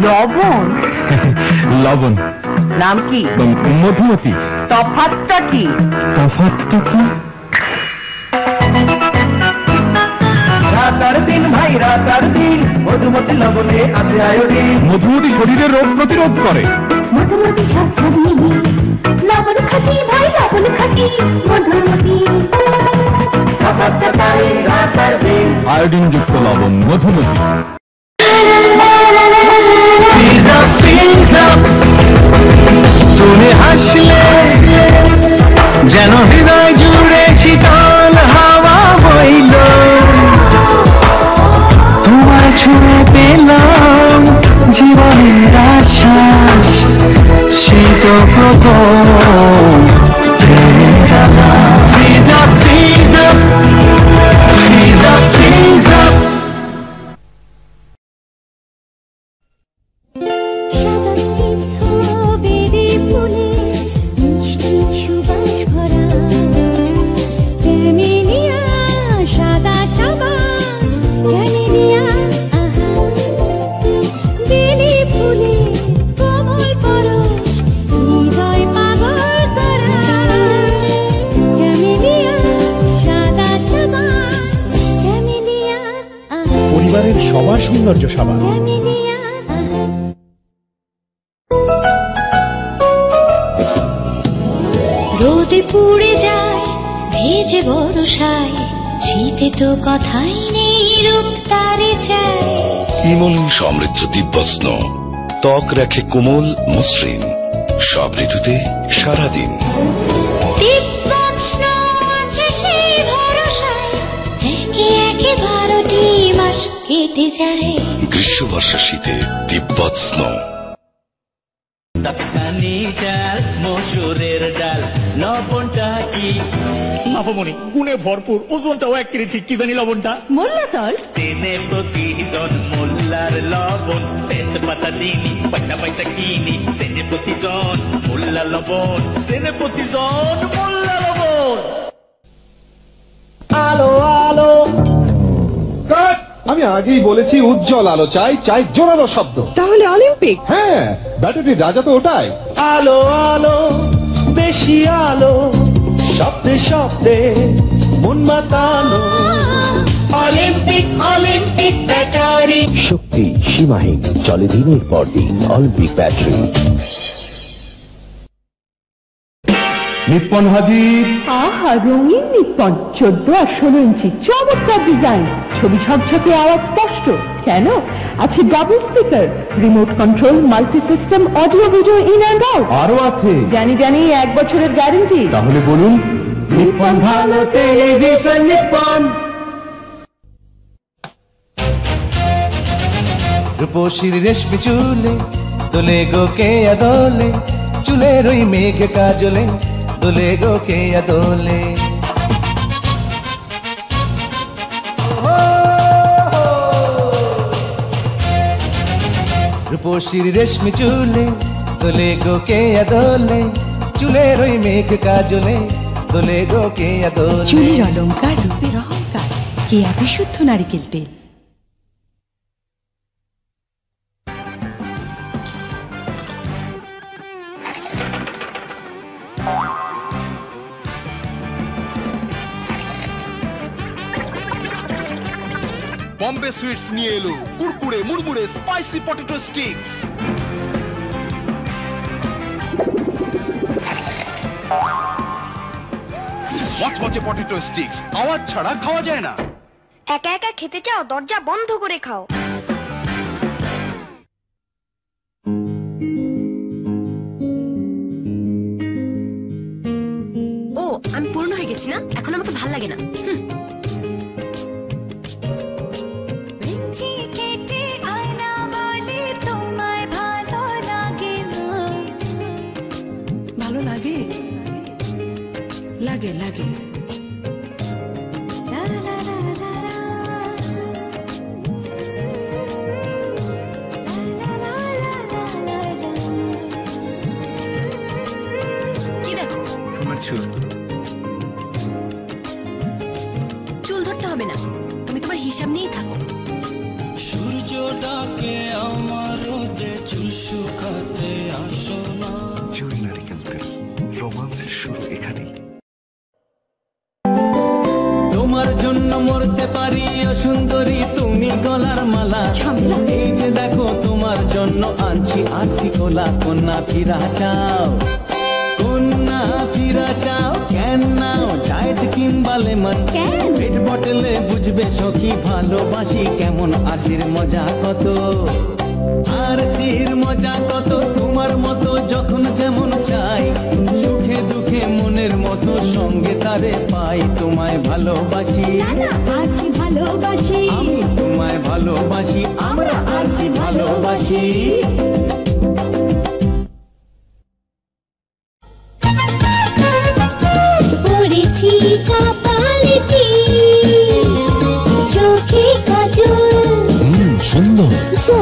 লবণ? লবণ। নাম কি? মধুমতি। তফাৎটা কি? তফাৎটা কি? রাতার দিন ভাই রাতার দিন, মধুমতি লবণে আছে আয়োডিন। মধুমতি শরীরের রোগ প্রতিরোধ করে। মধুমতি ঝাঁঝালি লবণ খাটি ভাই লবণ খাটি মধুমতি। রাতার দিন আয়োডিন যুক্ত লবণ মধুমতি। তুমি হাসলে যেন হৃদয় জুড়ে শীতল হাওয়া বইল, তোমায় ছুঁয়ে পেলাম জীবনের আশ্বাস, শীত প্রথম প্রেমের আলাপ। Freeze up, freeze up, freeze up, freeze up. পরিবারের সবার সৌন্দর্য সাবান। রোদে পুড়ে যায় ভেজে বরষায়, শীতে তো কথাই নেই রূপ তারে চায়। ইমন সমৃদ্ধ দিব্যস্ন ত্বক রাখে কোমল মসৃণ, সব ঋতুতে সারাদিন। দিব্যস্ন আছে সেই ভরসায়, একে একে 12টি মাস কেটে যায়। গ্রীষ্ম বর্ষা শীতে দিব্যস্ন। চাল মসুরের ডাল লবণটা কি? মাফমনি গুণে ভরপুর, ওজনটাও 1 কেজি। কি জানি লবণটা? মোল্লা সল্ট। দিনে প্রতিজন মোল্লার লবণ, তেজপাতা চিনি পয়সা পয়সা কিনি। দিনে প্রতিজন মোল্লা লবণ, দিনে প্রতিজন মোল্লা লবণ। আলো আলো। আমি আগেই বলেছি উজ্জ্বল আলো চাই, চাই জোরালো শব্দ। তাহলে অলিম্পিক। হ্যাঁ, ব্যাটারির রাজা তো ওটাই। আলো আলো বেশি আলো, শব্দে শব্দে মন মাতানো। Olympic Olympic battery. শক্তি সীমাহীন, চলে দিনের পর দিন। Olympic battery. নিপ্পন হাজির। আহা, রঙিন নিপ্পন 14 আর 16 ইঞ্চি, চমৎকার ডিজাইন, ছবি ঝকঝকে, আওয়াজ স্পষ্ট। কেন? আছে double speaker, remote control, multi system, audio video in and out. আরো আছে? জানি জানি, 1 বছরের গ্যারান্টি। তাহলে বলুন। নিপ্পন ভালো টেলিভিশন নিপ্পন। রূপসীর রেশমি চুলে দোলে গো কে আদোলে, চুলের ওই মেঘ কাজলে দোলে গো কে আদোলে। রূপসীর রেশমি চুলে দোলে গো কে আদোলে, চুলের ওই মেঘ কাজলে দোলে গো কে আদোলে। চুলের অলংকার, রূপের অহংকার, কেয়া বিশুদ্ধ নারিকেল তেল। বম্বে সুইটস নিয়ে এলো কুরকুরে মুড়মুড়ে স্পাইসি পটেটো স্টিক্স। মচমচে পটেটো স্টিক্স, আওয়াজ ছাড়া খাওয়া যায় না। একা একা খেতে চাও? দরজা বন্ধ করে খাও। ও, আমি পূর্ণ হয়ে গেছি না, এখন আমাকে ভাল লাগে না। ভালো লাগে লাগে লাগে। কি দেখো? তোমার চুল। চুল ধরতে হবে না, তুমি তোমার হিসাব নিয়েই থাকো। সূর্যটাকে আমার রোদে চুল শুকাতে আসো না। জুই নারিকেল তেল, রোমান্সের শুরু এখানেই। তোমার জন্য মরতে পারি ও সুন্দরী তুমি গলার মালা। এই যে দেখো তোমার জন্য আনছি আছি কোলা। কন্যা ফিরা চাও, কন্যা ফিরা চাও, কেন নাও ডায়েট কিংবা লেমন। পেট বটলে বুঝবে সখী ভালোবাসি কেমন। আরসির মজা কত, আরসির মজা কত, তোমার মতো যখন যেমন চাই। সুখে দুঃখে মনের মতো সঙ্গে তারে পাই। তোমায় ভালোবাসি, আরসি ভালোবাসি, আমি তোমায় ভালোবাসি, আমরা আরসি ভালোবাসি। পড়েছি কপালে টিপ, চোখে কাজল, সুন্দর যা